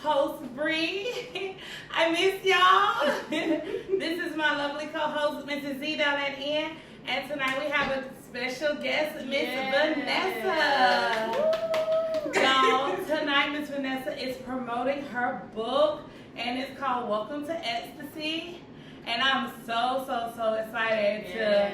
host Bree. I miss y'all. This is my lovely co-host, Mrs. Z down at the end. And tonight we have a special guest, Miss Vanessa. Y'all, tonight Miss Vanessa is promoting her book, and it's called Welcome to Ecstasy. And I'm so excited to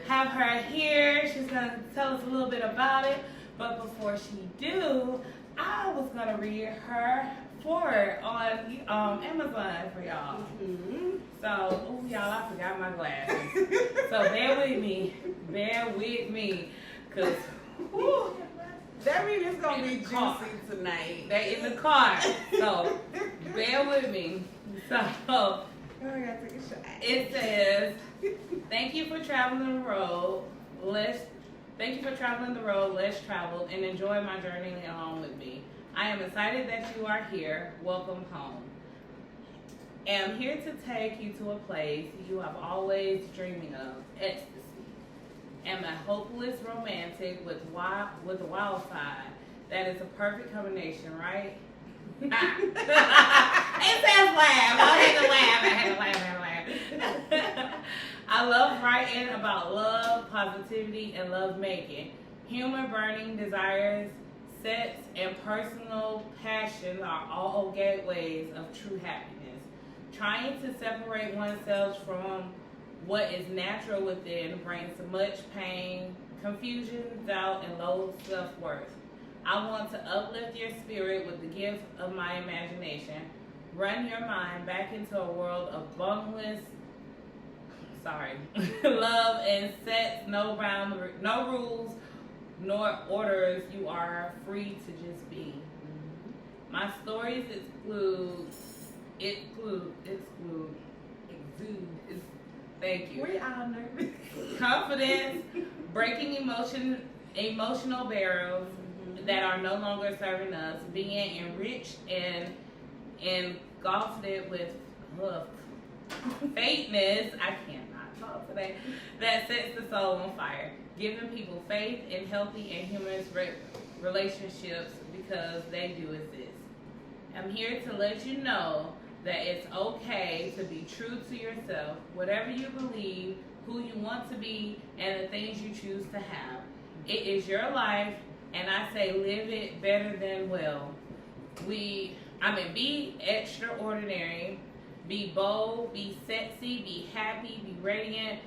have her here. She's going to tell us a little bit about it. But before she do, I was going to read her foreword on Amazon for y'all. Mm-hmm. So, y'all, I forgot my glasses. So bear with me. Because, that means it's going to be juicy tonight. They're in the car. So, bear with me. So, it says, thank you for traveling the road. Thank you for traveling the road less traveled and enjoy my journey along with me. I am excited that you are here. Welcome home. I'm here to take you to a place you have always dreaming of, ecstasy. Am a hopeless romantic with a wild side. That is a perfect combination, right? It says laugh. I had to laugh. I love writing about love, positivity, and love making. Humor, burning desires, sex, and personal passion are all gateways of true happiness. Trying to separate oneself from what is natural within brings much pain, confusion, doubt, and low self-worth. I want to uplift your spirit with the gift of my imagination. Run your mind back into a world of boundless love and sex, no rules, nor orders. You are free to just be. My stories exude. Thank you. We all nervous. Confidence, breaking emotional barriers that are no longer serving us, being enriched and engulfed with faithness. I cannot talk today. That sets the soul on fire, giving people faith in healthy and humorous relationships because they do exist. I'm here to let you know that it's okay to be true to yourself, whatever you believe, who you want to be, and the things you choose to have. It is your life, and I say live it better than well. Be extraordinary, be bold, be sexy, be happy, be radiant,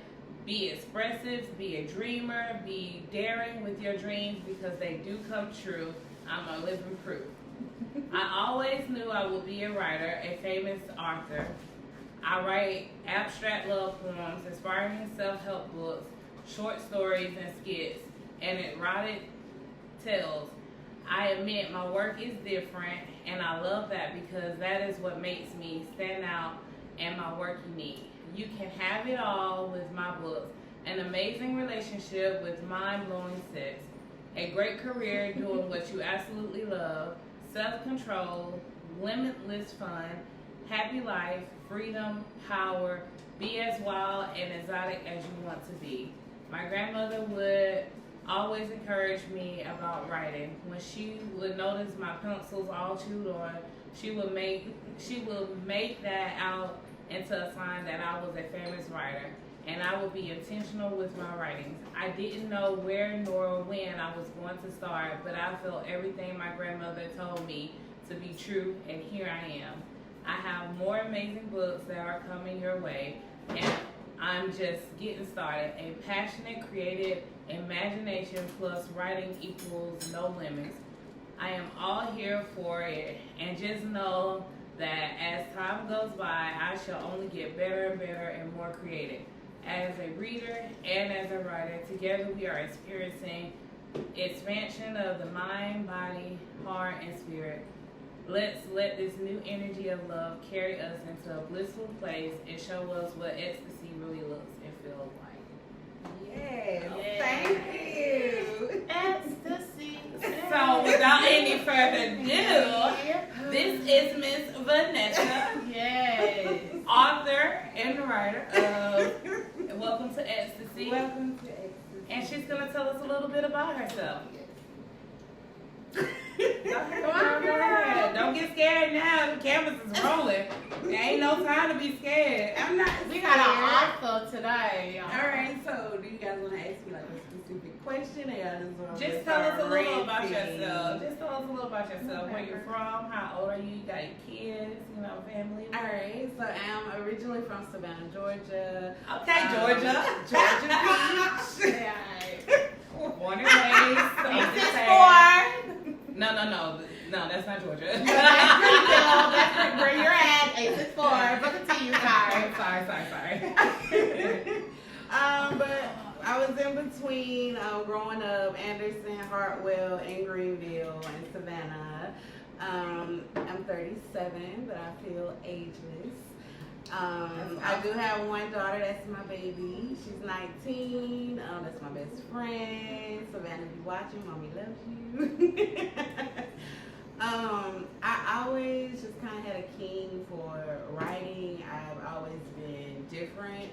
be expressive, be a dreamer, be daring with your dreams because they do come true. I'm a living proof. I always knew I would be a writer, a famous author. I write abstract love poems, inspiring self-help books, short stories and skits, and erotic tales. I admit my work is different, and I love that because that is what makes me stand out and my work unique. You can have it all with my books, an amazing relationship with mind-blowing sex, a great career doing what you absolutely love, self-control, limitless fun, happy life, freedom, power, be as wild and exotic as you want to be. My grandmother would always encourage me about writing. When she would notice my pencils all chewed on, she would make that out into a sign that I was a famous writer, and I would be intentional with my writings. I didn't know where nor when I was going to start, but I felt everything my grandmother told me to be true, and here I am. I have more amazing books that are coming your way, and I'm just getting started. A passionate, creative imagination plus writing equals no limits. I am all here for it, and just know that as time goes by, I shall only get better and better and more creative. As a reader and as a writer, together we are experiencing expansion of the mind, body, heart, and spirit. Let's let this new energy of love carry us into a blissful place and show us what ecstasy really looks and feels like. Yes, thank you. Ecstasy. So without any further ado, this is Miss Vanessa. Yes. Author and writer of Welcome to Ecstasy. Welcome to Ecstasy. And she's going to tell us a little bit about herself. Go ahead. Don't get get scared now. The cameras is rolling. There ain't no time to be scared. I'm not. We got our author today. Y'all. All right. So, do you guys want to ask me like a specific question, or y'all just want Just tell us a little about yourself. Just tell us a little about yourself. Where you're from? How old are you? You got your kids? You know, family. All right. So, I'm originally from Savannah, Georgia. Okay, Georgia. Georgia Beach. Yeah. Born and raised. So I'm just saying. 864. No, that's not Georgia. That's where you're at. 864. But continue. Sorry. But I was in between growing up Anderson, Hartwell, and Greenville, and Savannah. I'm 37, but I feel ageless. I do have one daughter, that's my baby. She's 19. That's my best friend. Savannah, if you watching, mommy loves you. I always just kind of had a keen for writing. I've always been different.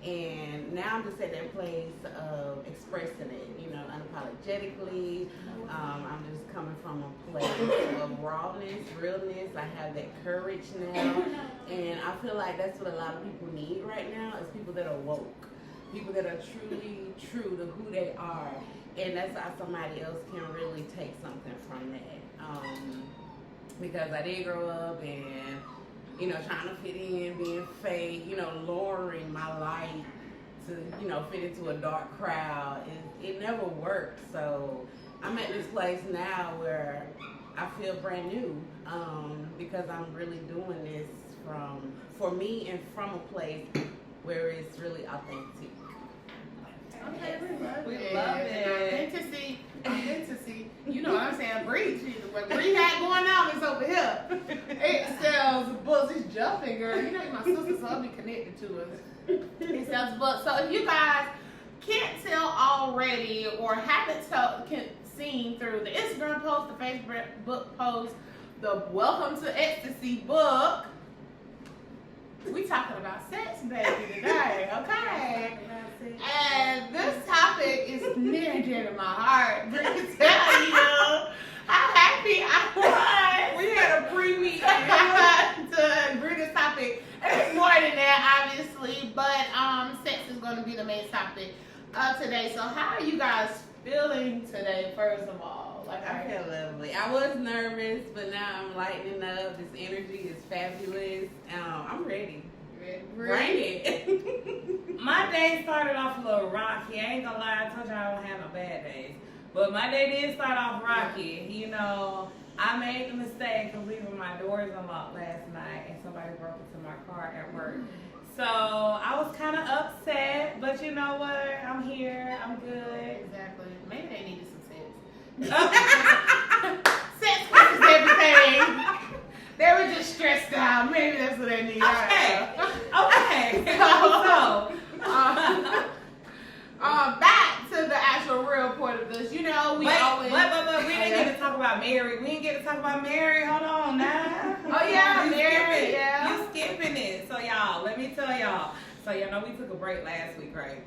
And now I'm just at that place of expressing it, you know, unapologetically. I'm just coming from a place of rawness, realness. I have that courage now. And I feel like that's what a lot of people need right now is people that are woke. People that are truly true to who they are. And that's how somebody else can really take something from that. Because I did grow up and, you know, trying to fit in, being fake, you know, lowering my light to, you know, fit into a dark crowd. It never worked. So I'm at this place now where I feel brand new because I'm really doing this for me and from a place where it's really authentic. Okay, We love it. Authenticity. You know what I'm saying? Bree, what Bree had going on is over here. It sells books. It's jumping, girl. You know my sister, so I'll be connected to us. It sells books. So if you guys can't tell already or haven't seen through the Instagram post, the Facebook post, the Welcome to Ecstasy book, we talking about sex, baby, today, okay? And this topic is near and dear to my heart. Bree can tell you how happy I was. We had a pre-meeting to agree this topic. It's more than that, obviously, but sex is going to be the main topic today. So how are you guys feeling today, first of all? Like I feel lovely. I was nervous, but now I'm lightening up. This energy is fabulous. I'm ready. Bring it. My day started off a little rocky. I ain't gonna lie, I told you I don't have no bad days. But my day did start off rocky. You know, I made the mistake of leaving my doors unlocked last night and somebody broke into my car at work. So I was kind of upset, but you know what? I'm here. I'm good. Exactly. Maybe they needed some sex. Sex is everything. They were just stressed out. Maybe that's what they need. Okay. Back to the actual real point of this. You know, we always. But we didn't get to talk about Mary. We didn't get to talk about Mary. Hold on now. Oh yeah, Mary. Yeah. You skipping it. So y'all, let me tell y'all. So y'all know we took a break last week, right?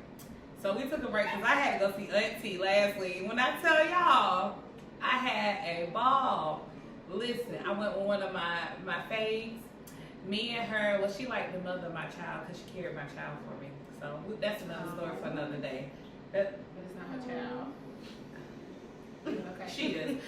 So we took a break because I had to go see Auntie last week. When I tell y'all, I had a ball. Listen, I went with one of my faves. Me and her, well, she like the mother of my child because she carried my child for me. So that's another story for another day. But it's not her child. Okay. She is.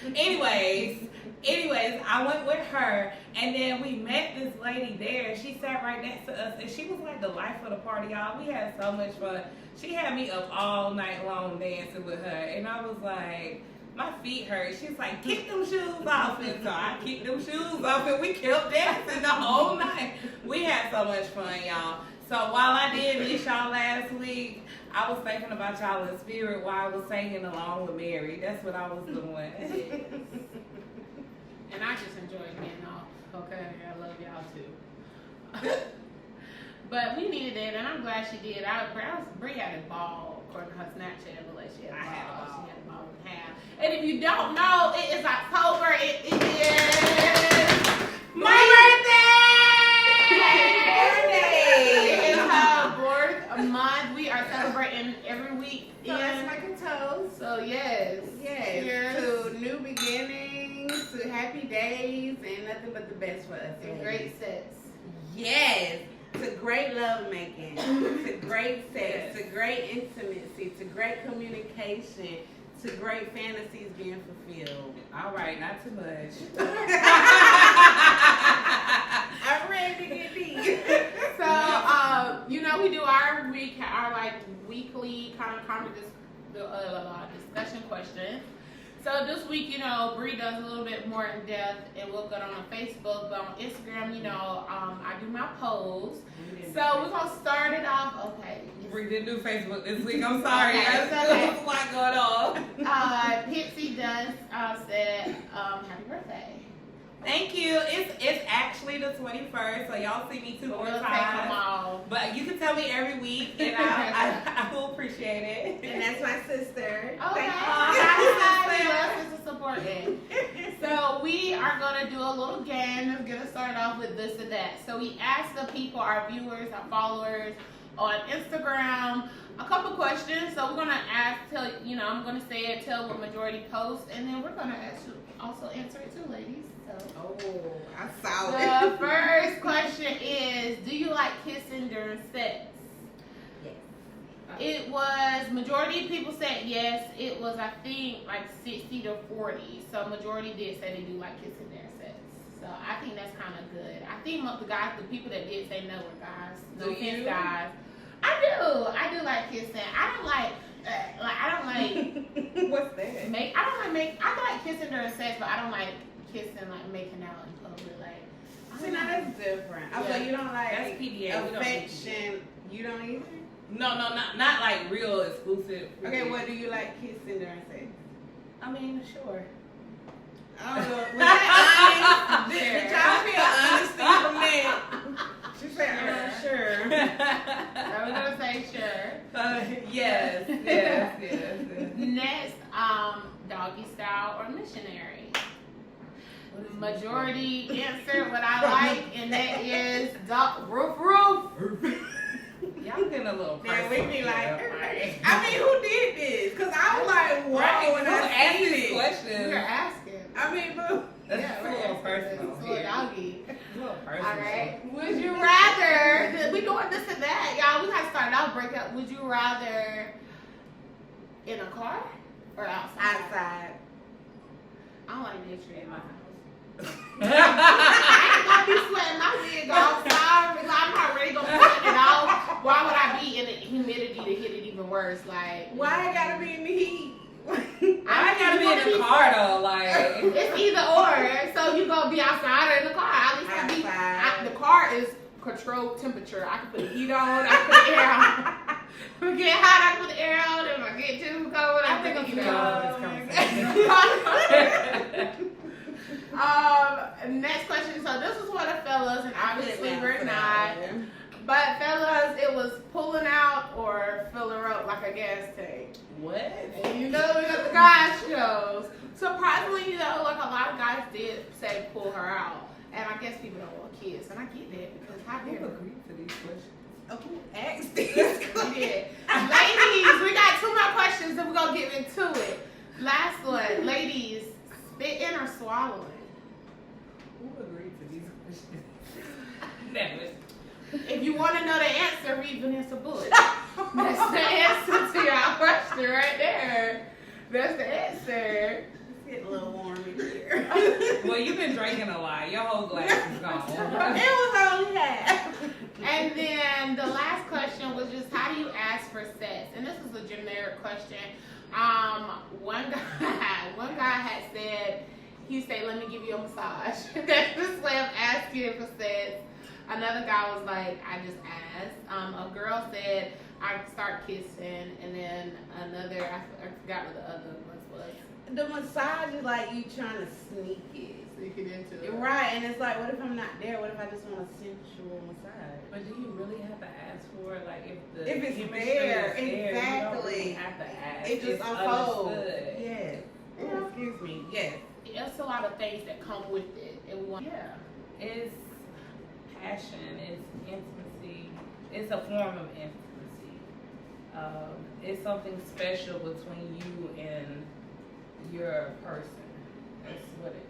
Anyways, I went with her, and then we met this lady there. She sat right next to us, and she was like the life of the party, y'all. We had so much fun. She had me up all night long dancing with her, and I was like, my feet hurt. She's like, kick them shoes off. And so I kicked them shoes off, and we kept dancing the whole night. We had so much fun, y'all. So while I did miss y'all last week, I was thinking about y'all in spirit while I was singing along with Mary. That's what I was doing. And I just enjoyed being off. Okay, I love y'all too. But we needed it, and I'm glad she did. Bree had a ball, according to her Snapchat, but like she had a ball. She had a ball and a half. And if you don't know, it is October. It is my birthday! It is her birth month. We are celebrating every week. So that's like a toast. So yes. Yes. Cheers. To new beginnings. things to happy days and nothing but the best for us. And ladies. great sex. Yes. To great love making, to great sex, Yes. to great intimacy, to great communication, to great fantasies being fulfilled. All right, not too much. I'm ready to get deep. So, we do our weekly kind of discussion questions. So this week, Bree does a little bit more in depth, and we'll go on Facebook, but on Instagram, I do my polls. So we're gonna start it off. Okay. We didn't do Facebook this week. I'm sorry. Okay, There's okay. a lot going on. Pixie does said happy birthday. Thank you. It's actually the 21st, so y'all see me 2 more We'll take them times. all. But you can tell me every week, and I will appreciate it. And that's my sister. Okay. Thank you. Yes, it's a support game. So we are gonna do a little game. Let's get us started off with this or that. So we asked the people, our viewers, our followers on Instagram, a couple questions. So we're gonna I'm gonna say it, tell what majority post, and then we're gonna also answer it too, ladies. So Oh, I saw it. the first question is, do you like kissing during sex? Yes. It was, majority of people said yes. It was, I think, like 60 to 40. So majority did say they do like kissing during sex. So I think that's kind of good. I think the people that did say no were guys. No Do offense, you? guys. I do like kissing. I don't like What's that? I like kissing during sex, but I don't like kissing, like making out in public. Like, I See, don't now know. that's different. Yeah. So you don't like That's PDA. We don't do affection. You don't either? No, not like real exclusive. Okay, what do you like kissing during sex? I mean, sure. I don't know. Was that honest? Did y'all feel honesty from that? She said, sure. I was gonna say sure. Yes. Next, doggy style or missionary. Majority answer what I like, and that is roof. Y'all getting a little Yeah, we personal be like, here. I mean, who did this? Because I was like, whoa, Right, when who I asked seen these it. questions? We're asking. I mean, boo. That's Yeah, a we're little asking. personal. It's a little doggy. A little personal. All right. Would you rather? We doing this and that, y'all. We gotta start out break up. Would you rather in a car or outside? Outside. I don't like nature in my house. I I ain't gonna be sweating my wig off. Sorry, I'm not really gonna be sweating it off. Why would I be in the humidity to hit it even worse? Like, Why I gotta be in the heat? gotta be in the car though, like. It's either or. So you gonna be outside or in the car. At least Outside. the car is controlled temperature. I can put the heat on. I can put the air on. If I get hot, I can put the air on. If I get too cold, I can put the heat on. Next question. So this is for the fellas, and obviously we're not. But fellas, it was pulling out or filling up like a gas tank. What? And we got the guys shows. Surprisingly, like a lot of guys did say pull her out. And I guess people don't want kids. And I get that because how Who dare agreed to these questions? Who asked this? we did. Ladies, we got 2 more questions and we're going to get into it. Last one. Ladies, spitting or swallowing? Who agreed to these questions? Damn it. If you want to know the answer, read Vanessa Bush. That's the answer to your question right there. That's the answer. It's getting a little warm in here. Well, you've been drinking a lot. Your whole glass is gone. It was only half. And then the last question was just how do you ask for sex? And this is a generic question. One guy had said, he said, let me give you a massage. That's this way of asking for sex. Another guy was like, I just asked. A girl said, I start kissing. And then another, I forgot what the other ones was. The massage is like you trying to sneak it. Sneak it into it. Right, and it's like, what if I'm not there? What if I just want a sensual massage? But do you really have to ask for it? Like If it's chemistry there, is there, exactly. You don't really have to ask. It just It's unfolds. understood. Yes. Yeah. Excuse me. Yes. There's a lot of things that come with it. And we want, yeah. It's passion. It's intimacy. It's a form of intimacy. It's something special between you and your person. That's what it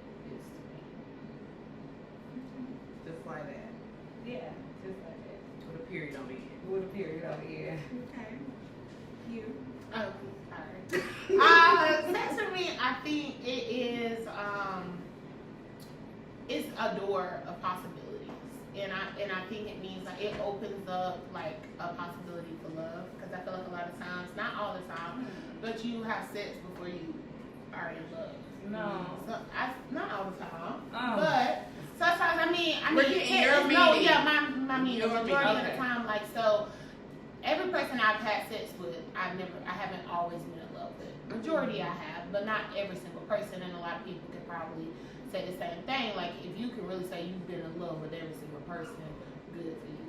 a door of possibilities, and I think it means like it opens up like a possibility for love, because I feel like a lot of times, not all the time, but you have sex before you are in love. No. So not all the time, Oh. but sometimes I mean, We're getting your no, meaning. yeah, my meaning. Your Majority of meaning. the time, like so, every person I've had sex with, I haven't always been in love with. Majority I have, but not every single person, and a lot of people could probably say the same thing. Like if you can really say you've been in love with every single person, good for you.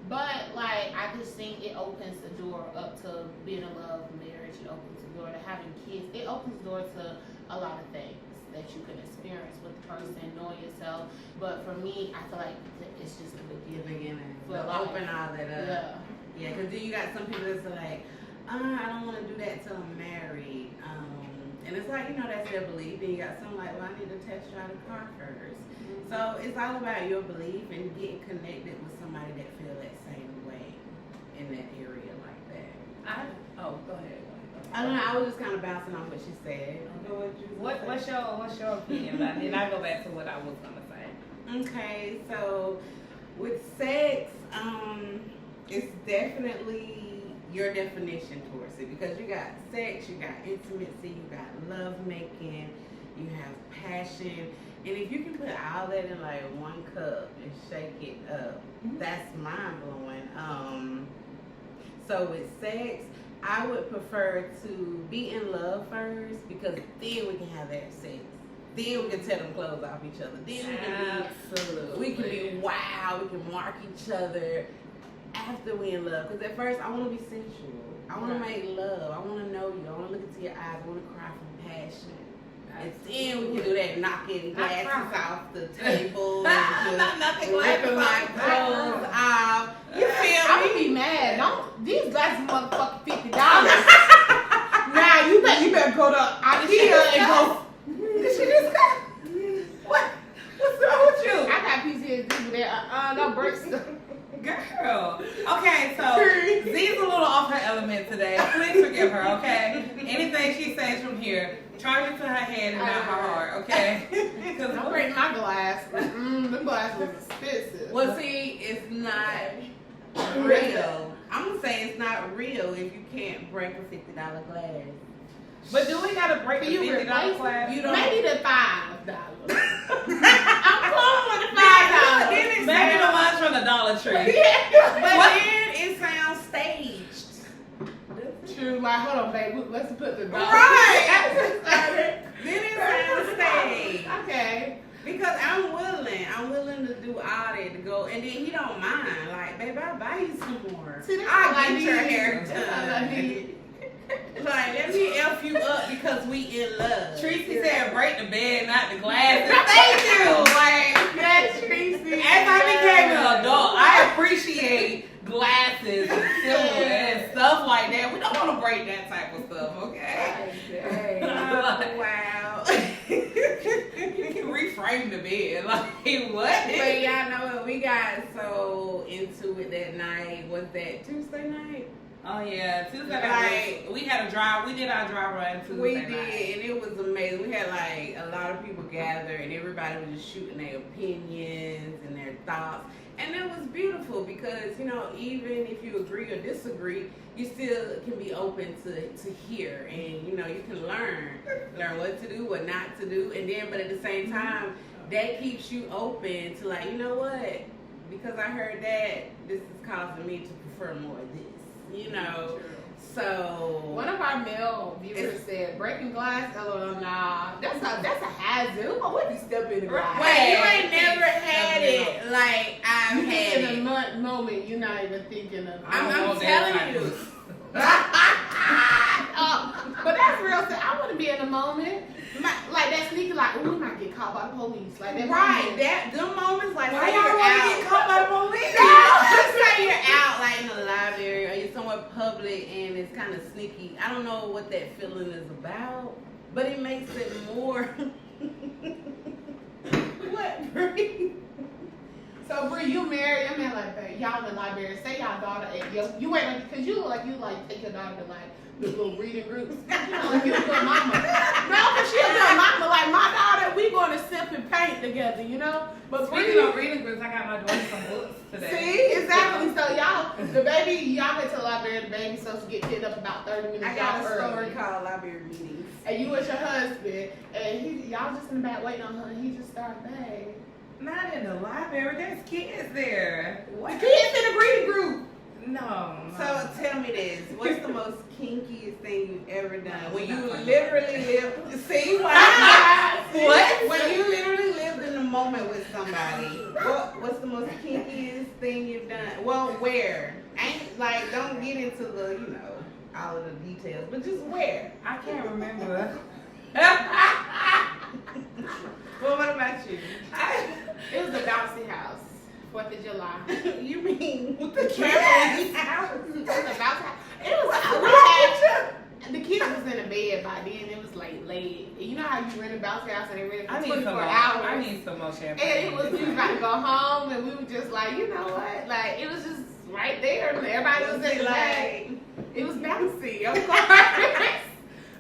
But like I just think it opens the door up to being in love, marriage. It opens the door to having kids. It opens the door to a lot of things that you can experience with the person, knowing yourself. But for me, I feel like it's just the beginning. To open all that up. Yeah. Yeah, because then you got some people that's like, I don't want to do that till I'm married. And it's like, that's their belief. And you got some like, well, I need to test drive the car first. Mm-hmm. So it's all about your belief and getting connected with somebody that feel that same way in that area like that. Go ahead. I don't know. I was just kind of bouncing off what she said. What's your opinion about it? And I go back to what I was gonna say. Okay, so with sex, it's definitely your definition towards it, because you got sex, you got intimacy, you got love making, you have passion, and if you can put all that in like one cup and shake it up, that's mind blowing. So with sex, I would prefer to be in love first, because then we can have that sex. Then we can tear them clothes off each other. Then we can be wild. We can mark each other after we in love. Because at first, I want to be sensual. I want to make love. I want to know you. I want to look into your eyes. I want to cry from passion. And then we can do that knocking glasses off the table and just ripping my clothes off. You feel me? I would be mad. These glasses motherfucking $50. Nah, you better go to IKEA and go. Did she just come? What's wrong with you? I got PTSD with that. No breaks. Girl. Okay, so Z's a little off her element today. Please forgive her, okay? Anything she says from here, charge it to her head and not her heart, okay? Because Don't break my glass. The glass was expensive. Well, see, it's not real. I'm going to say it's not real if you can't break a $50 glass. But do we gotta break the $50 class? You don't. Maybe the $5. I'm cool with the $5. Maybe the ones from the Dollar Tree. But then it sounds staged. True. Like, hold on, babe. Let's put the dollar. Right. Then it sounds staged. Okay. Because I'm willing to do all that to go, and then he don't mind. Like, babe, I'll buy you some more. See, that's I'll all I get your need. hair That's all I done. need. Like, let me F you up because we in love. Tracy said break the bed, not the glasses. Thank you. Like, Yes, Tracy. as I became an adult, I appreciate glasses and silver and stuff like that. We don't want to break that type of stuff, okay? Oh, wow. You can reframe the bed. Like, what? But y'all know what? We got so into it that night. Was that Tuesday night? Oh yeah, Tuesday night. We had a drive. We did our drive run Tuesday We night. did, and it was amazing. We had like a lot of people gather, and everybody was just shooting their opinions and their thoughts, and it was beautiful because even if you agree or disagree, you still can be open to hear, and you can learn what to do, what not to do, and then but at the same time, that keeps you open to like, what? Because I heard that this is causing me to prefer more of this. So One of our male viewers said, breaking glass, LOL, nah. That's a hazard. What if you step in the glass? wait, you ain't never had it like I've had In it. a moment, you're not even thinking of I'm telling you. but that's real. I want to be in a moment. Like that sneaker, like, ooh, we might get caught by the police. Like that. Right, moment. them moments like Why say y'all you're want to out. get caught by the police? Just say you're out like in the library or you're somewhere public and it's kind of sneaky. I don't know what that feeling is about, but it makes it more. What, Bree? So, Bree, you married, like, y'all in the library. Say y'all daughter, you wait, because you look like you take your daughter to like the little reading groups. You know, like you a good mama. No, because she a good mama. Like my daughter, we going to sip and pay. paint together, you know. But Speaking of reading groups, I got my daughter some books today. see, exactly. So y'all went to the library. The baby's supposed to get picked up about 30 minutes. I got a early. story called Library Meetings. And you with your husband, and y'all just in the back waiting on her, and he just started bang. Not in the library. There's kids there. The kids in the reading group. No. So tell me this: what's the most kinkiest thing you've ever done? When you Not literally lived, see why? What? When you literally lived in the moment with somebody, what's the most kinkiest thing you've done? Well, where? Ain't like don't get into the all of the details, but just where. I can't remember. Well, what about you? It was the bouncy house, 4th of July. You mean with the Yes. camera? It was the bouncy house. It was the kids was in the bed by then. It was like late. You know how you rent a bouncy house and they rent it I for need some 24 more. hours. I need some more champagne. And it was we was about to go home, and we were just like, you know what? Like it was just right there. Everybody was in the bed. It was bouncy, of course.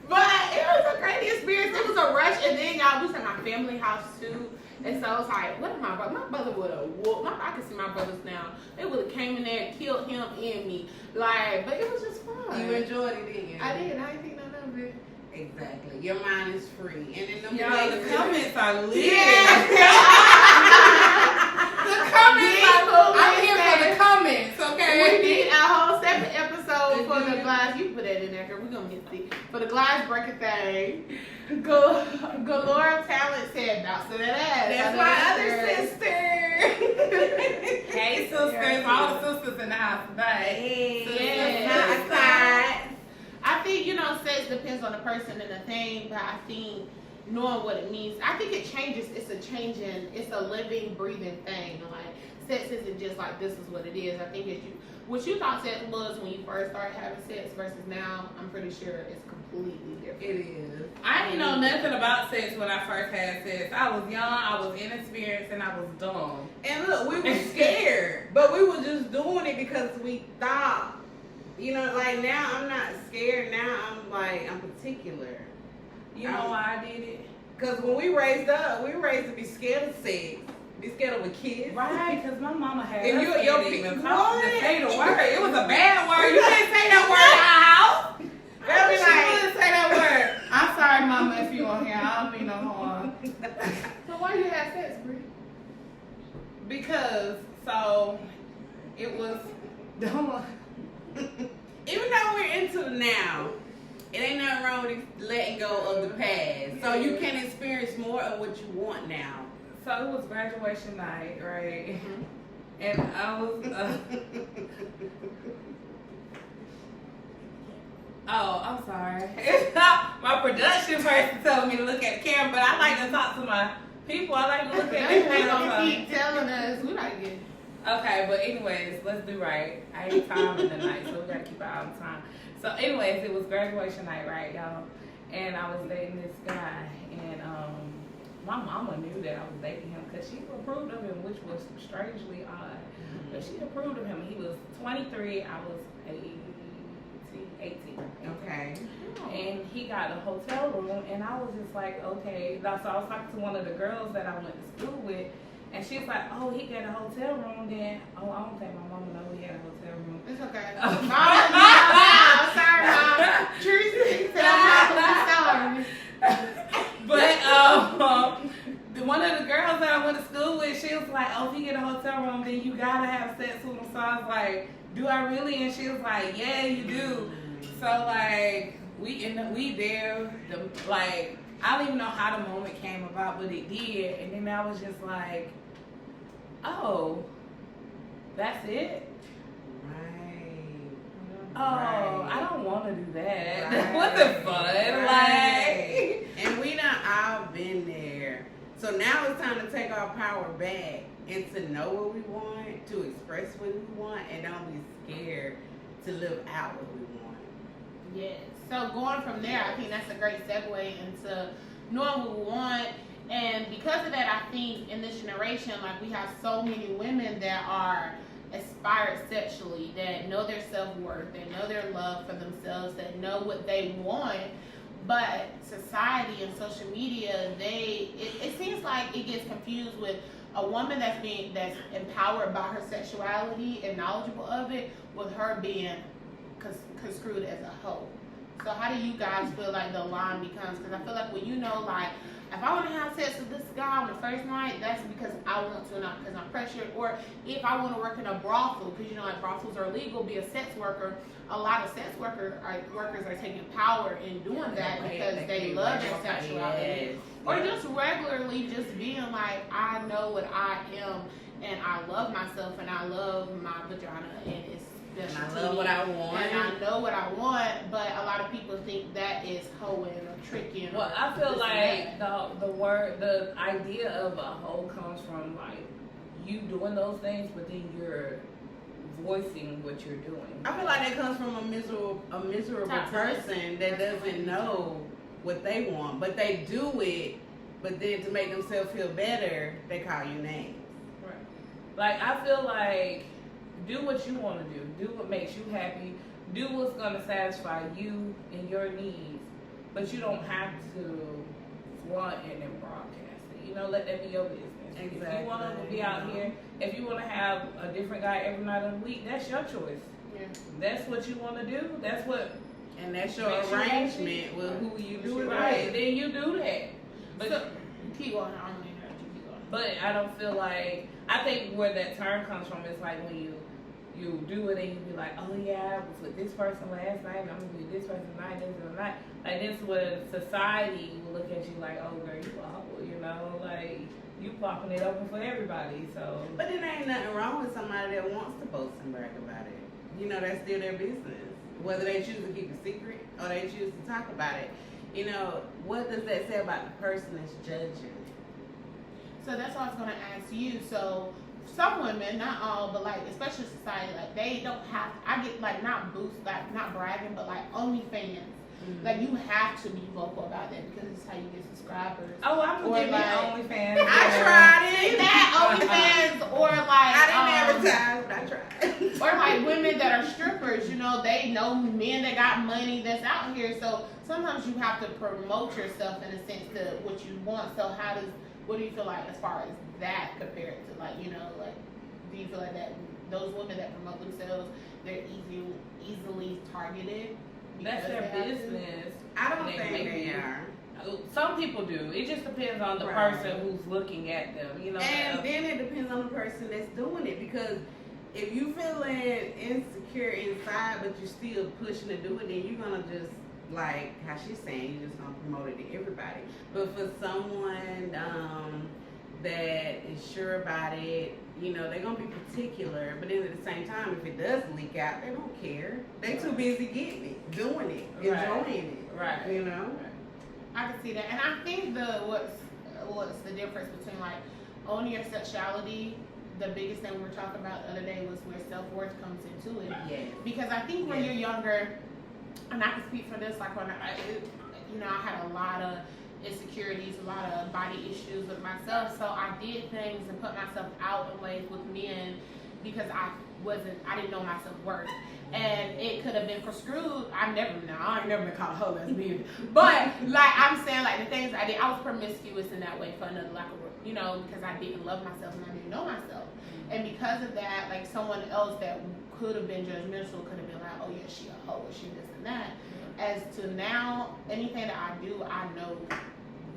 But it was a great experience. It was a rush, and then y'all, we was at my family house too. And so it's like, what am my brother? My brother would have whooped. I can see my brothers now. They would have came in there, killed him and me. Like, but it was just fun. You enjoyed it, didn't you? I did. I didn't think none of it. Exactly. Your mind is free, and in them Y'all, the comments are lit. Yeah. The comments are cool. I'm here for the comments, We okay? did a whole separate episode for the glass. You put that in there, girl. We're gonna get see. For the glass breaker thing. Galore Talent said about so that ass. That's my other sister. Hey, sisters, all the sisters in the house today. Yeah. I think, sex depends on the person and the thing, but I think knowing what it means, I think it changes. It's a living, breathing thing. Like, sex isn't just like, this is what it is. I think what you thought sex was when you first started having sex versus now, I'm pretty sure it's completely different. It is. I didn't know nothing about sex when I first had sex. I was young, I was inexperienced, and I was dumb. And look, we were scared, but we were just doing it because we thought. Like now I'm not scared. Now I'm particular. You know why I did it? Because when we raised to be scared of sex, be scared of a kid. Right, because my mama had And her your scared people- to say the word. It was a bad word. You can't say that word in our house. They'll be She like, wouldn't say that word. I'm sorry, Mama, if you on here. I don't mean no harm. So why you had sex, Brie? Because, it was, even though we're into the now, it ain't nothing wrong with letting go of the past. So you can experience more of what you want now. so it was graduation night, right? Mm-hmm. And I was, oh, I'm sorry. It's not my production person telling me to look at the camera, but I like to talk to my people. I like to look at They the gonna camera. keep telling us. We like it. Okay, but anyways, let's do right. I ain't time in the night, so we gotta keep it out on time. So anyways, it was graduation night, right, y'all? And I was dating this guy, and my mama knew that I was dating him because she approved of him, which was strangely odd. But she approved of him. He was 23, I was 18. Okay. And he got a hotel room, and I was just like, okay. So I was talking to one of the girls that I went to school with, and she was like, oh, he got a hotel room then. Oh, I don't think my mama know he had a hotel room. It's okay. I'm sorry, Mom. Tracy said I'm sorry. But one of the girls that I went to school with, she was like, oh, if you get a hotel room, then you gotta have sex with him. So I was like, do I really? And she was like, yeah, you do. So like, we there. I don't even know how the moment came about, but it did. And then I was just like, oh, that's it? Right. Oh, Right. I don't want to do that. Right. That wasn't fun. Right. Like, And we done all been there. So now it's time to take our power back and to know what we want, to express what we want, and don't be scared to live out what we want. Yes. So going from there, I think that's a great segue into knowing what we want. And because of that, I think in this generation, like, we have so many women that are aspired sexually, that know their self-worth, that know their love for themselves, that know what they want. But society and social media, it seems like it gets confused with a woman that's empowered by her sexuality and knowledgeable of it, with her being construed as a hoe. So how do you guys feel like the line becomes? Because I feel like when you know, like, if I want to have sex with this guy on the first night, that's because I want to, not because I'm pressured. Or if I want to work in a brothel, because you know, like, brothels are illegal, be a sex worker. A lot of sex workers are taking power in doing that because they love their sexuality. Yes. Or just regularly just being like, I know what I am, and I love myself, and I love my vagina, and it's special And I to love me, what I want. and I know what I want. But a lot of people think that is hoeing or tricking. Well, I feel like the idea of a hoe comes from like you doing those things, but then you're voicing what you're doing. I feel like that comes from a miserable person that doesn't know what they want, but they do it. But then to make themselves feel better, they call you names. Right. Like, I feel like do what you want to do. Do what makes you happy. Do what's going to satisfy you and your needs. But you don't have to flaunt it and broadcast it. You know, let that be your business. Exactly. If you want to be out here, if you want to have a different guy every night of the week, that's your choice. Yeah. That's what you want to do. That's what. And that's your Makes you arrangement happy. with who you do it Right. with. Then you do that. But So, keep going. I'm gonna interrupt you. Keep going. But I don't feel like, I think where that term comes from is like when you do it and you be like, oh yeah, I was with this person last night and I'm gonna be with this person tonight, this and that. Like, this when society will look at you like, oh girl, you a hoe, you know, like you popping it open for everybody. So, But then there ain't nothing wrong with somebody that wants to post and brag about it. You know, that's still their business. Whether they choose to keep it secret or they choose to talk about it. You know, what does that say about the person that's judging? So that's what I was gonna ask you. So some women, not all, but like especially society, like they don't have. I get like not boost, like not bragging, but like OnlyFans. Mm-hmm. Like you have to be vocal about that because it's how you get subscribers. oh, I'm Or gonna give like- me OnlyFans. I tried See it. that OnlyFans or like I didn't advertise, but I tried. or like women that are strippers, you know, they know men that got money that's out here. So sometimes you have to promote yourself in a sense to what you want. So what do you feel like as far as that compared to like, you know, like do you feel like that those women that promote themselves, they're easily targeted? That's because their they have to? business. I don't They think make they you- are. Some people do. It just depends on the Right. person who's looking at them. You know. And then it depends on the person that's doing it, because if you feeling insecure inside but you're still pushing to do it, then you're gonna just, like how she's saying, you're just gonna promote it to everybody. But for someone that is sure about it, you know, they're gonna be particular, but then at the same time, if it does leak out, they don't care. They too busy getting it, doing it, Right. enjoying it. Right. You know? I can see that, and I think what's the difference between like owning your sexuality. The biggest thing we were talking about the other day was where self-worth comes into it. Yes. Because I think when Yes. you're younger, and I can speak for this, like when I had a lot of insecurities, a lot of body issues with myself. So I did things and put myself out in ways with men because I didn't know my self-worth. And it could have been construed. I ain't never been called a hoe, that's weird. But like I'm saying, like the things I did, I was promiscuous in that way for another, like, you know, because I didn't love myself and I didn't know myself. And because of that, like someone else that could have been judgmental could have been like, oh yeah, she a hoe, or she this and that. As to now, anything that I do, I know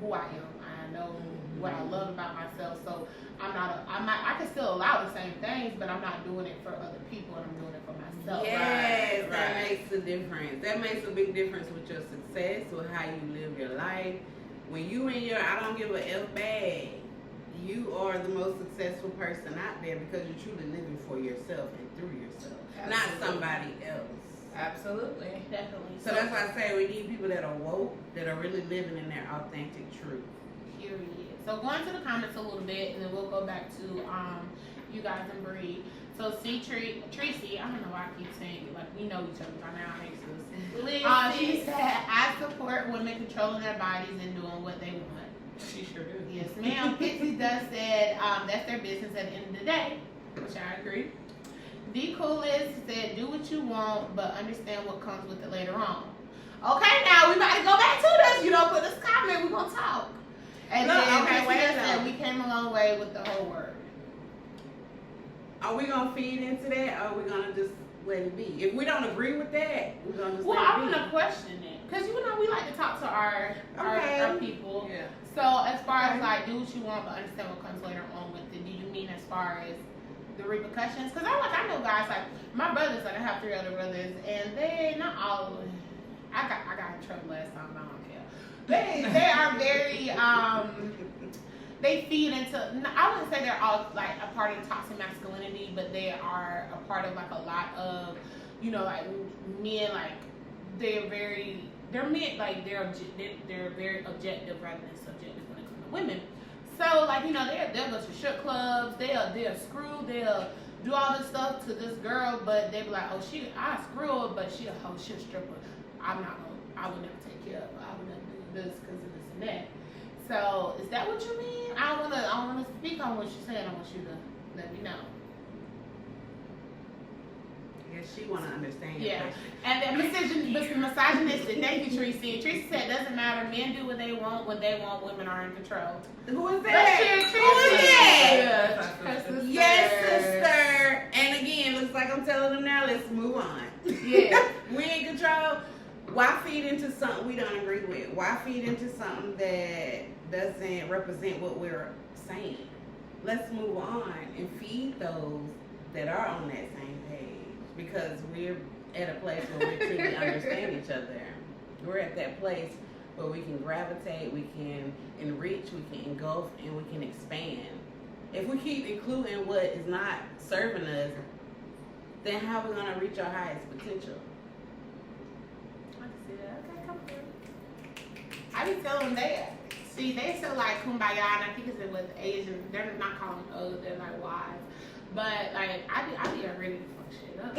who I am. I know what I love about myself. So I can still allow the same things, but I'm not doing it for other people, and I'm doing it for myself. Yes, Right, that right. makes a difference. That makes a big difference with your success, with how you live your life. When you in your I don't give a F bag, you are the most successful person out there because you're truly living for yourself and through yourself, not Absolutely. somebody else. Absolutely. Definitely. So that's why I say we need people that are woke, that are really living in their authentic truth. Period. So going to the comments a little bit, and then we'll go back to you guys and Bree. So Tracy, I don't know why I keep saying it, like we know each other by now, hey sis. She said, I support women controlling their bodies and doing what they want. She sure do. Yes, ma'am. Pixie Dust said that's their business at the end of the day, which I agree. The Coolest said, do what you want, but understand what comes with it later on. Okay, now we about to go back to this. You know, put this comment. We gonna talk. And Look, then okay, wait a said minute. we came a long way with the whole word. Are we gonna feed into that, or are we gonna just let it be? If we don't agree with that, we're gonna just Well, let it I be. want to question it because you know we like to talk to our people. Yeah. So as far as like do what you want, but understand what comes later on with it. Do you mean as far as the repercussions? Because I know guys like my brothers. Like I have 3 other brothers, and they not all of them. I got in trouble last time. I don't care. They are very they feed into. I wouldn't say they're all like a part of toxic masculinity, but they are a part of like a lot of, you know, like men. Like they're men. Like they're very objective rather than subjective when it comes to women. So like you know they'll go to strip clubs. They'll screw. They'll do all this stuff to this girl, but they be like, oh I screw her, but she a hoe. She a stripper. I would never take care of her. I would never do this because of this and that. So is that what you mean? I don't wanna speak on what you're saying. I want you to let me know. Yes, she wanna understand. your Yeah. question. And then misogynistic. Thank you, Tracy. Tracy said it doesn't matter. Men do what they want when they want. Women are in control. Who is Let's that? hear Who is that? That's Sister. Yes, sister. And again, looks like I'm telling them now. Let's move on. Yeah. We in control. Why feed into something we don't agree with? Why feed into something that doesn't represent what we're saying? Let's move on and feed those that are on that same page, because we're at a place where we truly understand each other. We're at that place where we can gravitate, we can enrich, we can engulf, and we can expand. If we keep including what is not serving us, then how are we going to reach our highest potential? I can see that. Okay, come through. I be telling them that. See, they still like kumbaya, and I think it's with Asian. They're not calling them O's, they're like Y's. But like, I be ready to fuck shit up.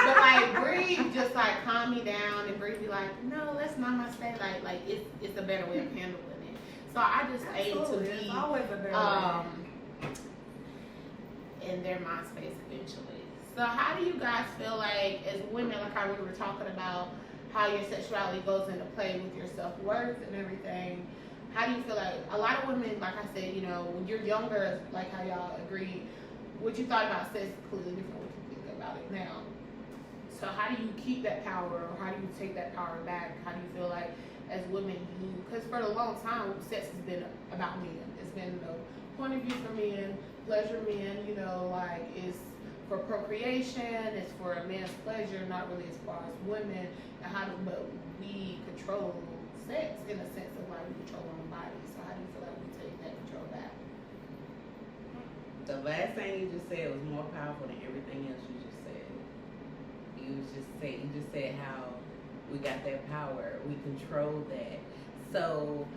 But like, Bree just like calm me down, and Bree be like, no, let's not my stay. Like it's a better way of handling it. So I just aim to Absolutely. It's be always a better way. in their mind space eventually. So how do you guys feel like as women, like how we were talking about how your sexuality goes into play with your self-worth and everything? How do you feel like a lot of women, like I said, you know, when you're younger, like how y'all agreed, what you thought about sex is completely different what you think about it now. So how do you keep that power, or how do you take that power back? How do you feel like as women because for a long time, sex has been about men. It's been the point of view for men, pleasure men, you know, like it's for procreation, it's for a man's pleasure, not really as far as women, and but we control sex in a sense of like we control our own bodies. So how do you feel like we take that control back? The last thing you just said was more powerful than everything else you just said. You just said how we got that power, we control that. So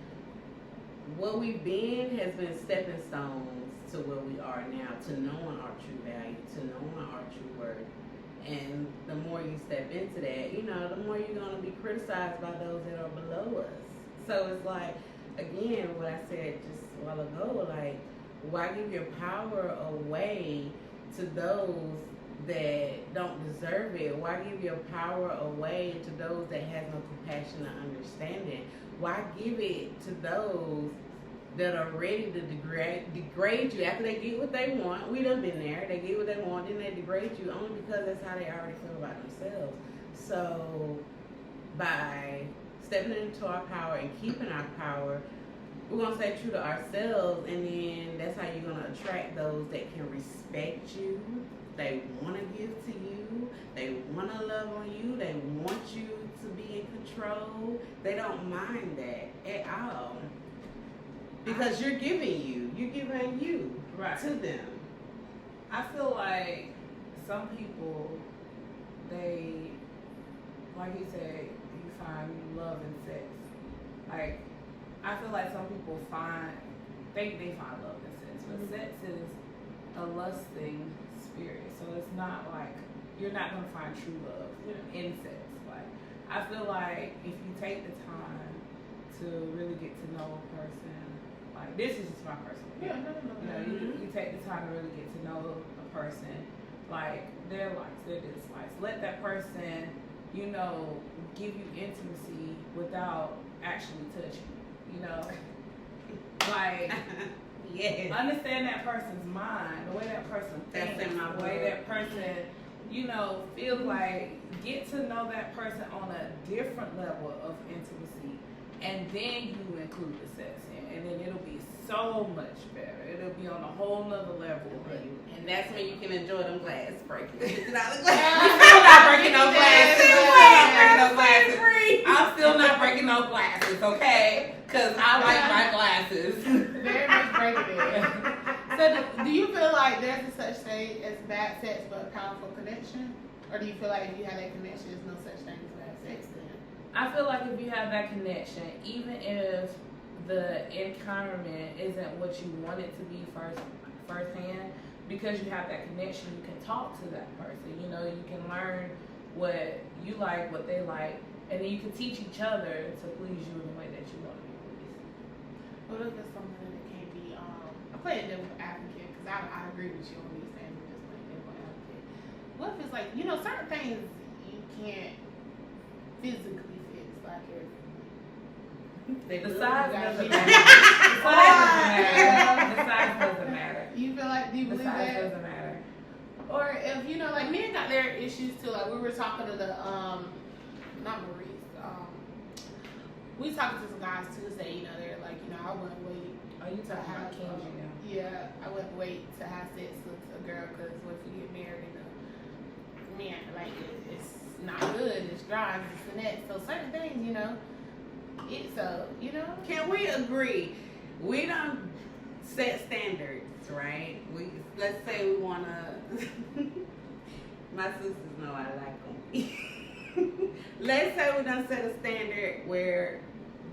what we've been has been stepping stones to where we are now, to knowing our true value, to knowing our true worth. And the more you step into that, you know, the more you're going to be criticized by those that are below us. So it's like, again, what I said just a while ago, like, why give your power away to those that don't deserve it? Why give your power away to those that have no compassion or understanding? Why give it to those that are ready to degrade you after they get what they want? We done been there. They get what they want, then they degrade you only because that's how they already feel about themselves. So by stepping into our power and keeping our power, we're going to stay true to ourselves, and then that's how you're going to attract those that can respect you. They want to give to you. They want to love on you. They want you to be in control. They don't mind that at all. Because you're giving you Right. to them. I feel like some people, they, like he said, you find love in sex. Like, I feel like some people think they find love in sex, but sex is a lusting spirit. So it's not like, you're not going to find true love in sex. Like, I feel like if you take the time to really get to know a person, like, this is just my personal opinion. You know, you take the time to really get to know a person, like their likes, their dislikes. Let that person, you know, give you intimacy without actually touching, you know? Like, Yes. understand that person's mind, the way that person That's thinks, in my the way book. that person, you know, feels like, get to know that person on a different level of intimacy, and then you include the sex in, and then it'll be so much better. It'll be on a whole nother level. And that's when you can enjoy them glass breaking. $50 I'm glass. still not breaking no glasses. Free. I'm still not breaking no glasses, okay? Because I like my glasses. Very much breaking it. So do you feel like there's a such thing as bad sex but a powerful connection? Or do you feel like if you have that connection, there's no such thing as bad sex then? I feel like if you have that connection, even if the encounterment isn't what you want it to be firsthand, because you have that connection, you can talk to that person. You know, you can learn what you like, what they like, and then you can teach each other to please you in the way that you want to be pleased. What if it's something that can't be, I'm playing devil advocate because I agree with you on these things, but just playing devil advocate. What if it's like, you know, certain things you can't physically fix, like if The size doesn't be- matter. The size doesn't matter. The size doesn't matter. You feel like, do you The believe size that? doesn't matter. Or if, you know, like men got their issues too. Like we were talking to the, not Maurice, we was talking to some guys Tuesday, you know, they're like, you know, I wouldn't wait Are you to talking have, about Kenji now? yeah, I wouldn't wait to have sex with a girl because what if you get married and man, like it's not good, it's dry, this and that. So certain things, you know, it's you know. Can we agree? We don't set standards, right? Let's say we wanna. My sisters know I like them. Let's say we don't set a standard where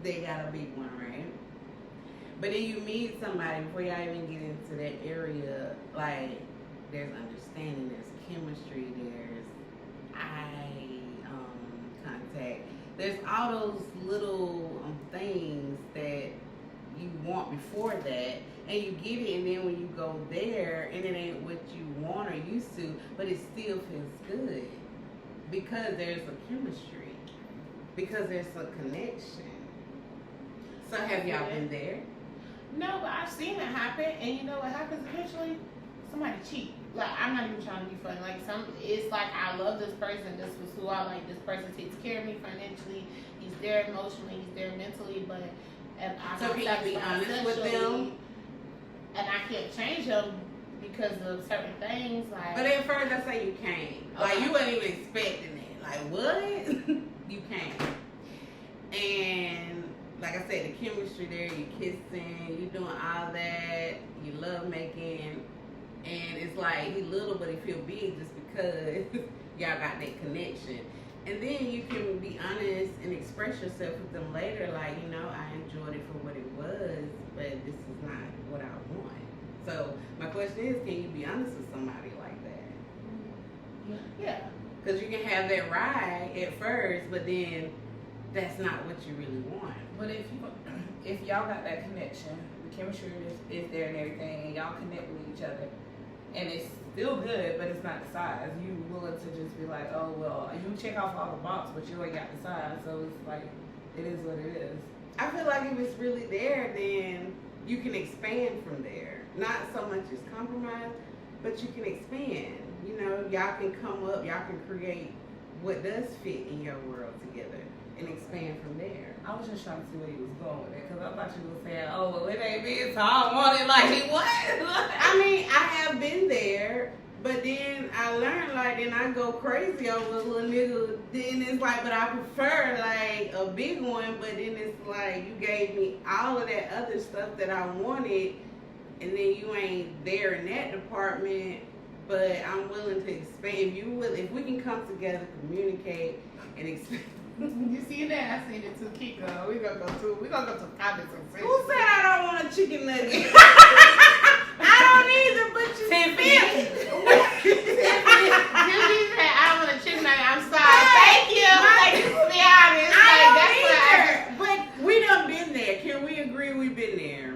they gotta be one, right? But then you meet somebody before y'all even get into that area. Like there's understanding, there's chemistry, there's eye contact. There's all those little things that you want before that, and you get it, and then when you go there, and it ain't what you want or used to, but it still feels good because there's a chemistry, because there's a connection. So have y'all been there? No, but I've seen it happen, and you know what happens eventually? Somebody cheat. Like I'm not even trying to be funny. Like it's like I love this person. This was who I like. This person takes care of me financially. He's there emotionally. He's there mentally. But and I So can you be honest with them? And I can't change them because of certain things. Like, But at first, I say you came. Like you wasn't even expecting it. Like what? You came. And like I said, the chemistry there. You kissing. You doing all that. You love making. And it's like he little, but he feel big just because y'all got that connection. And then you can be honest and express yourself with them later. Like, you know, I enjoyed it for what it was, but this is not what I want. So my question is, can you be honest with somebody like that? yeah. Because you can have that ride at first, but then that's not what you really want. But if y'all got that connection, the chemistry is there and everything, and y'all connect with each other, and it's still good, but it's not the size, you willing to just be like, oh well, you check off all the boxes, but you ain't got the size, so it's like, it is what it is. I feel like if it's really there, then you can expand from there. Not so much as compromise, but you can expand. You know, y'all can come up, y'all can create what does fit in your world together and expand from there. I was just trying to see where you was going with it, because I thought you was saying, oh well, it ain't me, so I don't want it like what? I mean, I have been there, but then I learned, like, then I go crazy over a little nigga. Then it's like, but I prefer, like, a big one, but then it's like, you gave me all of that other stuff that I wanted, and then you ain't there in that department, but I'm willing to expand. If we can come together, communicate, and expand. You see that? I seen it too, Kiko. We gonna go to comments on Facebook. Who said I don't want a chicken nugget? I don't either, but you Judy said I want a chicken nugget. I'm sorry. Thank you. Like, to be honest, like that's what I. But we done been there. Can we agree we've been there?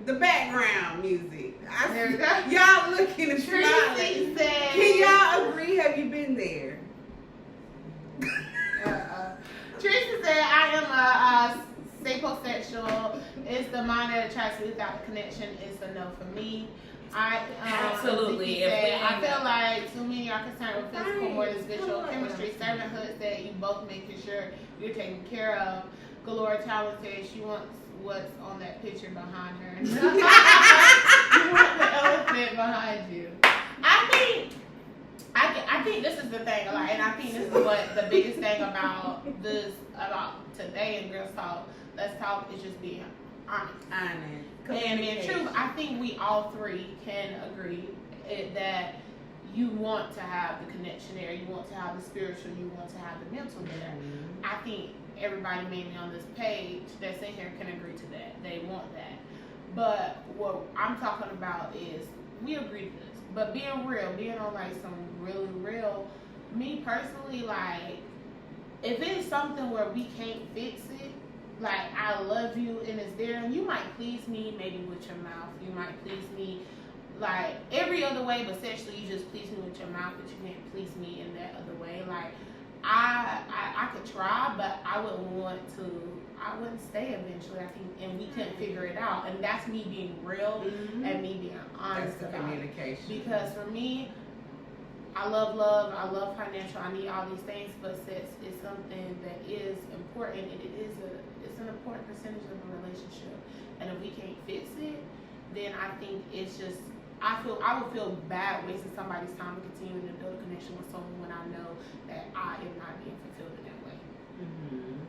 The background music. There we go. Y'all looking at Tracy said. Can y'all agree? Have you been there? said, I am a sapiosexual. It's the mind that attracts you without the connection. It's a no for me. Absolutely. I feel like too many are concerned with physical more than visual chemistry. Servanthood that you both making sure you're taken care of. Galore Talent says she wants what's on that picture behind her. You want the elephant behind you. I think this is the thing, like, and I think this is what the biggest thing about today in Girls Talk, Let's Talk, is just being honest. And in truth, I think we all three can agree that you want to have the connection there, you want to have the spiritual, you want to have the mental there. Mm-hmm. I think everybody mainly on this page that's in here can agree to that. They want that. But what I'm talking about is we agree to this. But being real, being on like some really real, me personally, like, if it's something where we can't fix it, like, I love you and it's there, and you might please me maybe with your mouth, you might please me like every other way, but sexually you just please me with your mouth, but you can't please me in that other way. Like, I could try, but I wouldn't stay eventually, I think, and we couldn't figure it out. And that's me being real and me being honest That's the about communication. it. Because for me, I love love, I love financial, I need all these things, but sex is something that is important, and it's an important percentage of a relationship. And if we can't fix it, then I think it's just, I would feel bad wasting somebody's time to continue to build a connection with someone when I know that I am not being fulfilled in that way. Mm-hmm.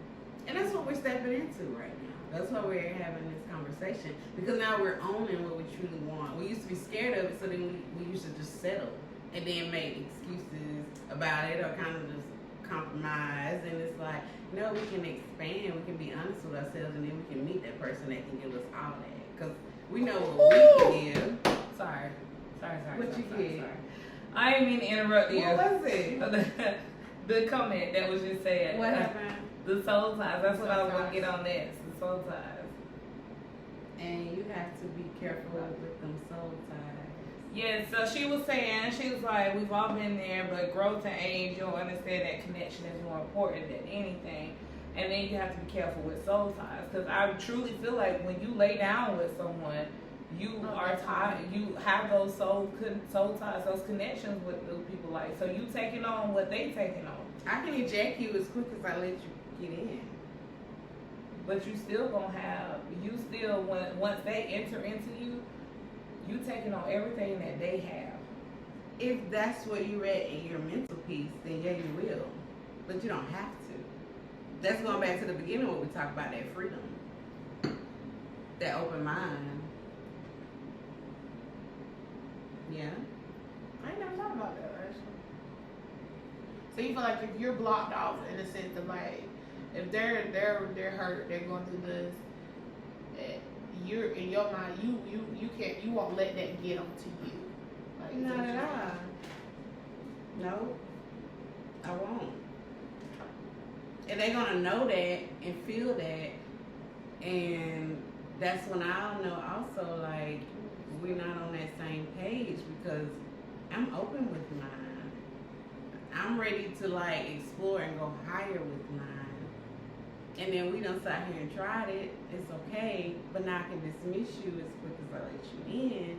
And that's what we're stepping into right now. That's why we're having this conversation, because now we're owning what we truly want. We used to be scared of it, so then we used to just settle and then make excuses about it or kind of just compromise. And it's like, no, we can expand, we can be honest with ourselves, and then we can meet that person that can give us all that, because we know what we can give. Sorry. What you get? I didn't mean to interrupt you. What was it? The comment that was just said. What happened? The soul ties. That's what I was going to get on next. The soul ties. And you have to be careful with them soul ties. Yeah, so she was like, we've all been there, but growth and age, you'll understand that connection is more important than anything. And then you have to be careful with soul ties. Because I truly feel like when you lay down with someone, you are tied. You have those soul ties, those connections with those people. Like, so you taking on what they taking on. I can eject you as quick as I let you get in. But you still gonna have, once they enter into you, you taking on everything that they have. If that's where you're at in your mental peace, then yeah, you will. But you don't have to. That's going back to the beginning when we talked about that freedom. That open mind. Yeah. I ain't never thought about that, actually. So you feel like if you're blocked off in the sense of like, if they're hurt, they're going through this, you're in your mind, you won't let that get onto you. Like, Not at all. No, I won't. And they're gonna know that and feel that, and that's when I'll know also, like, we're not on that same page, because I'm open with mine. I'm ready to like explore and go higher with mine. And then we done sat here and tried it. It's okay, but now I can dismiss you as quick as I let you in.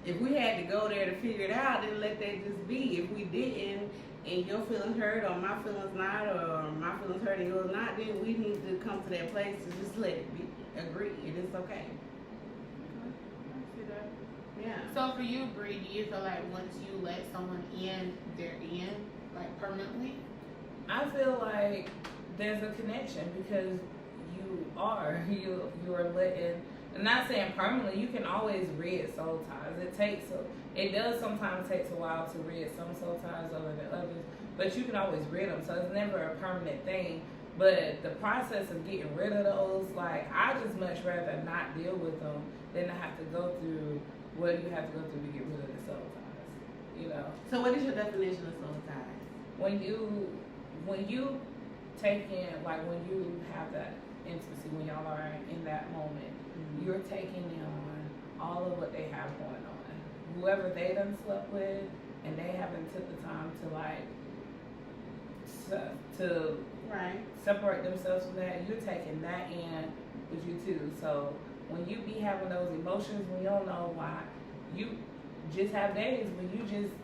If we had to go there to figure it out, then let that just be. If we didn't, and your feelings hurt, or my feelings not, or my feelings hurt and yours not, then we need to come to that place to just let it be. Agree, it is okay. I see that. Yeah. So for you, Bree, do you feel like once you let someone in, they're in, like permanently? I feel like there's a connection because you are letting. I'm not saying permanently. You can always rid soul ties. It does sometimes takes a while to rid some soul ties over than others, but you can always rid them. So it's never a permanent thing. But the process of getting rid of those, like, I just much rather not deal with them than to have to go through what you have to go through to get rid of the soul ties. You know. So what is your definition of soul ties? When you take in, like, when you have that intimacy, when y'all are in that moment, you're taking on all of what they have going on. Whoever they done slept with, and they haven't took the time to, like, to Right. separate themselves from that, you're taking that in with you too. So when you be having those emotions when you don't know why, you just have days when you just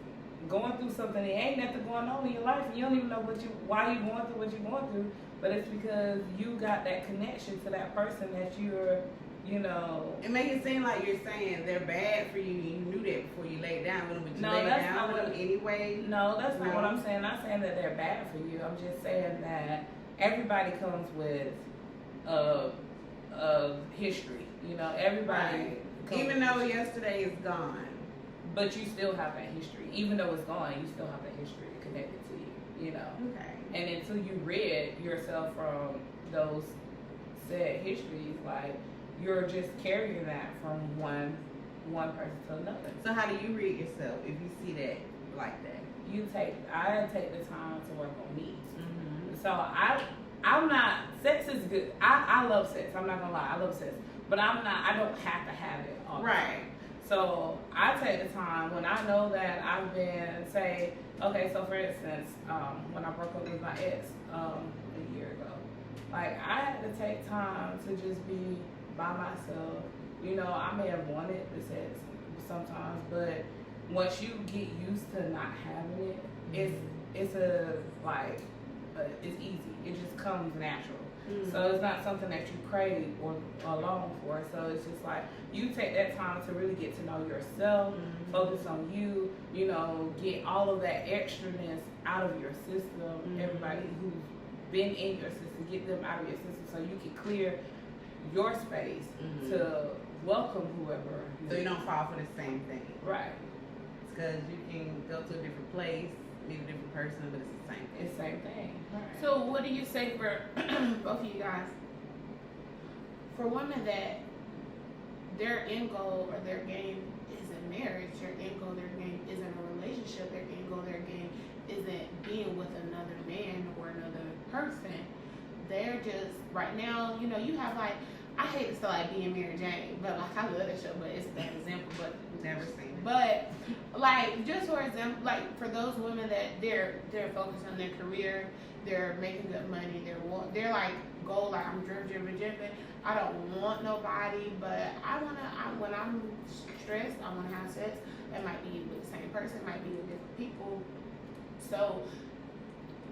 going through something, there ain't nothing going on in your life and you don't even know why you going through what you're going through, but it's because you got that connection to that person that you're, you know. It makes it seem like you're saying they're bad for you. You knew that before you laid down with them, but you No, laid that's down not with what- them anyway. No, that's not No. what I'm saying. I'm not saying that they're bad for you. I'm just saying that everybody comes with a history. You know, everybody. Right. comes Even with though history. yesterday is gone. But you still have that history. Even though it's gone, you still have that history connected to you. You know. Okay. And until you rid yourself from those said histories, like you're just carrying that from one person to another. So how do you read yourself if you see that like that? I take the time to work on me. Mm-hmm. So I'm not, sex is good. I love sex. I'm not gonna lie, I love sex. But I don't have to have it all the time. Right. So I take the time when I know that I've been, say, okay, so for instance, when I broke up with my ex a year ago, like I had to take time to just be by myself. You know, I may have wanted the sex sometimes, but once you get used to not having it, it's easy. It just comes natural. Mm-hmm. So it's not something that you crave or long for. So it's just like you take that time to really get to know yourself, Mm-hmm. focus on you, you know, get all of that extraness out of your system. Mm-hmm. Everybody who's been in your system, get them out of your system so you can clear your space Mm-hmm. to welcome whoever. So you don't fall for the same thing. Right. Because you can go to a different place, meet a different person, but it's the same thing. It's the same thing. Right. So what do you say for both of you guys? For women that their end goal or their game isn't marriage, their end goal, their game isn't a relationship, their end goal, their game isn't being with another man or another person. They're just, right now, you know, you have like, I hate to say like being Mary Jane, but like I love that show, but it's a bad example, but Never seen it. but like just for example, like for those women that they're focused on their career, they're making good money, they're like goal like I'm driven. I don't want nobody, but when I'm stressed, I want to have sex. It might be with the same person, it might be with different people. So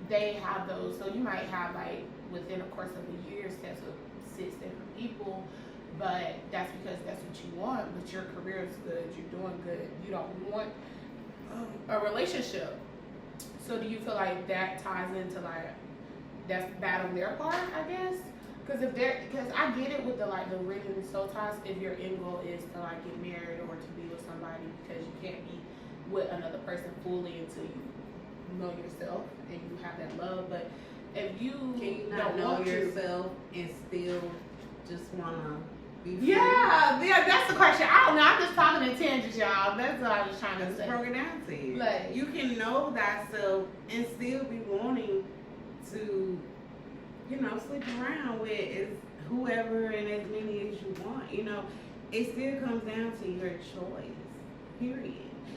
they have those. So you might have like within the course of a year sex with 6 different people. But that's because that's what you want. But your career is good. You're doing good. You don't want a relationship. So do you feel like that ties into like that's bad on their part? I guess because I get it with the ring and soul ties. If your end goal is to like get married or to be with somebody, because you can't be with another person fully until you know yourself and you have that love. But if you Can you don't not know want yourself and still just wanna be free? Yeah, that's the question. I don't know. I'm just talking in tangents, y'all. That's what I was trying to That's say. broken down to you. Like- you can know thyself and still be wanting to, you know, sleep around with whoever and as many as you want. You know, it still comes down to your choice, period.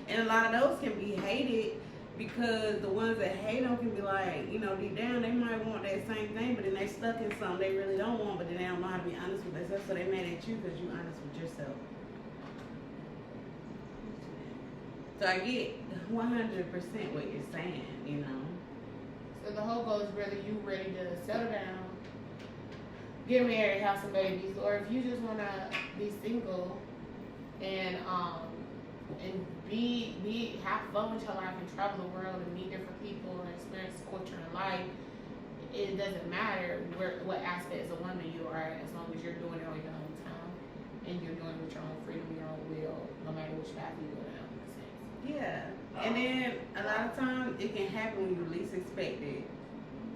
And a lot of those can be hated because the ones that hate them can be like, you know, deep down they might want that same thing, but then they stuck in something they really don't want, but then they don't know how to be honest with themselves, so they mad at you because you're honest with yourself. So I get 100% what you're saying, you know. So the whole goal is whether you ready to settle down, get married, have some babies, or if you just wanna be single and have fun with your life and travel the world and meet different people and experience culture and life. It doesn't matter what aspect as a woman you are, as long as you're doing it on your own time and you're doing it with your own freedom, your own will, no matter which path you go down. Yeah. And then a lot of times it can happen when you least expect it.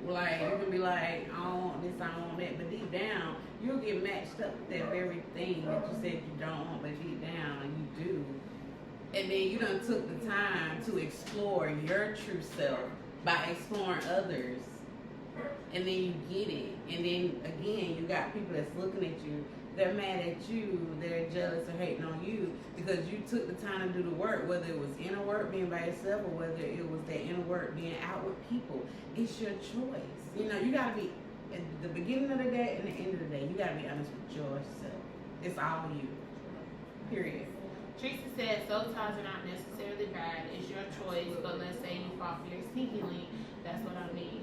Like you can be like, I don't want this, I don't want that, but deep down you'll get matched up with that very thing that you said you don't want, but deep down you do. And then you done took the time to explore your true self by exploring others. And then you get it. And then again, you got people that's looking at you they're mad at you, they're jealous or hating on you because you took the time to do the work, whether it was inner work being by yourself or whether it was that inner work being out with people. It's your choice. You know, you gotta be at the beginning of the day and the end of the day, you gotta be honest with yourself. It's all you. Period. Teresa said, soul ties are not necessarily bad. It's your choice, but let's say you fall for your sneaky link. That's what I mean.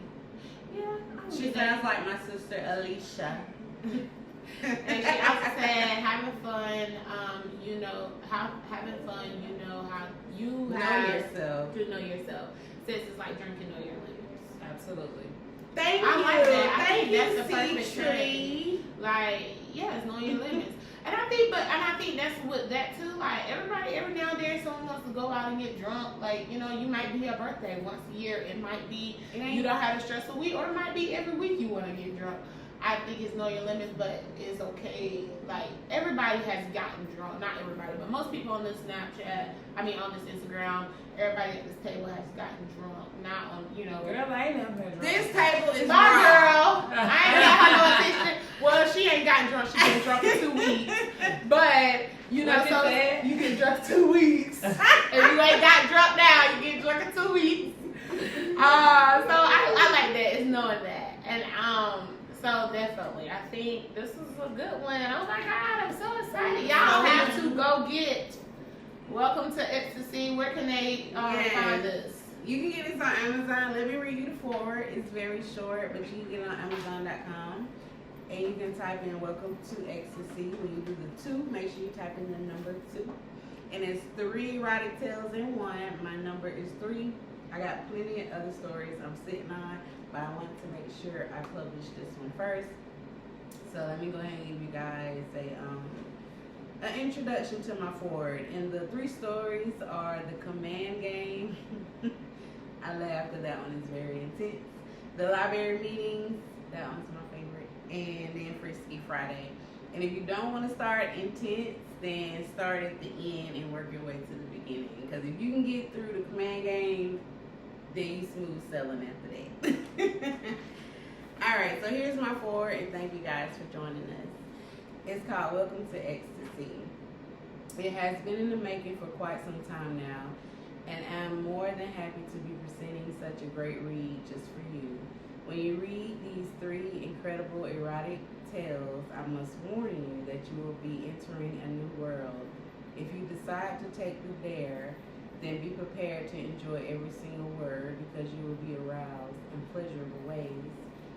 Yeah. She sounds like my sister Alicia. And she also said, having fun, having fun, how you Know have yourself. to know yourself. Says it's like drinking, know your limits. Absolutely. Thank I you. like that. I Thank think you, that's the perfect Tree. Like, yes, know your limits. And I think that's what that too. Like everybody, every now and then, someone wants to go out and get drunk. Like, you might be a birthday once a year. It might be you don't have a stressful week, or it might be every week you want to get drunk. I think it's know your limits, but it's okay. Like everybody has gotten drunk. Not everybody, but most people on this Snapchat, on this Instagram, everybody at this table has gotten drunk. Not on, Girl, I ain't never been drunk. This table is my wrong. girl. I ain't got her no attention. Well, she ain't gotten drunk. She been drunk in 2 weeks. But What you said? you get drunk 2 weeks. If you ain't got drunk now, you get drunk in 2 weeks. So I like that. It's knowing that. And so definitely, I think this is a good one. Oh my God, I'm so excited. Y'all have to go get Welcome to Ecstasy. Where can they find us? You can get this on Amazon. Let me read you the forward. It's very short, but you can get it on Amazon.com. And you can type in Welcome to Ecstasy. When you do the 2, make sure you type in the number 2. And it's 3 erotic tales in 1. My number is 3. I got plenty of other stories I'm sitting on, but I wanted to make sure I publish this one first. So let me go ahead and give you guys an introduction to my forward. And the 3 stories are the command game. I laughed that one is very intense. The library meetings, that one's my favorite. And then Frisky Friday. And if you don't want to start intense, then start at the end and work your way to the beginning. Because if you can get through the command game, then you smooth selling after that. Alright, so here's my forward, and thank you guys for joining us. It's called Welcome to Ecstasy. It has been in the making for quite some time now, and I'm more than happy to be presenting such a great read just for you. When you read these 3 incredible erotic tales, I must warn you that you will be entering a new world. If you decide to take the dare, then be prepared to enjoy every single word because you will be aroused in pleasurable ways.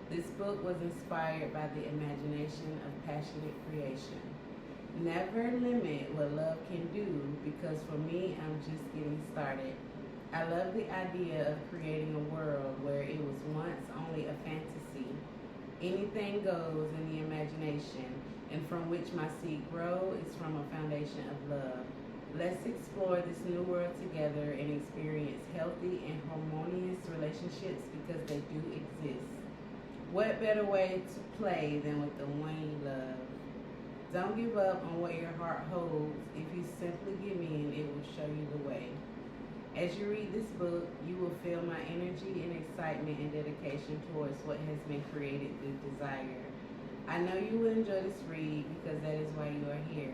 This book was inspired by the imagination of passionate creation. Never limit what love can do because for me, I'm just getting started. I love the idea of creating a world where it was once only a fantasy. Anything goes in the imagination, and from which my seed grows is from a foundation of love. Let's explore this new world together and experience healthy and harmonious relationships because they do exist. What better way to play than with the one you love? Don't give up on what your heart holds. If you simply give in, it will show you the way. As you read this book, you will feel my energy and excitement and dedication towards what has been created through desire. I know you will enjoy this read because that is why you are here.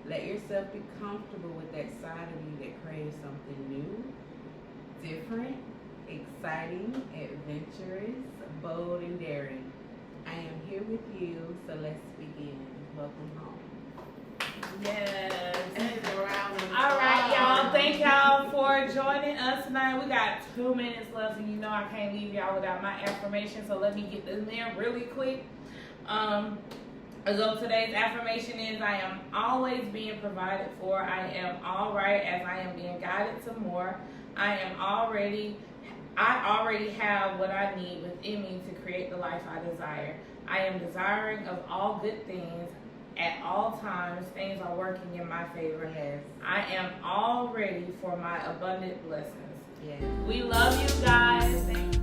Let yourself be comfortable with that side of you that craves something new, different, exciting, adventurous, bold, and daring. I am here with you, so let's begin. Welcome home. Yes. All All right, y'all. Thank y'all for joining us tonight. We got 2 minutes left, and you know I can't leave y'all without my affirmation, so let me get this in really quick. So today's affirmation is, I am always being provided for. I am all right as I am being guided to more. I already have what I need within me to create the life I desire. I am desiring of all good things at all times. Things are working in my favor. Yes. I am all ready for my abundant blessings. Yes. We love you guys. Thank you.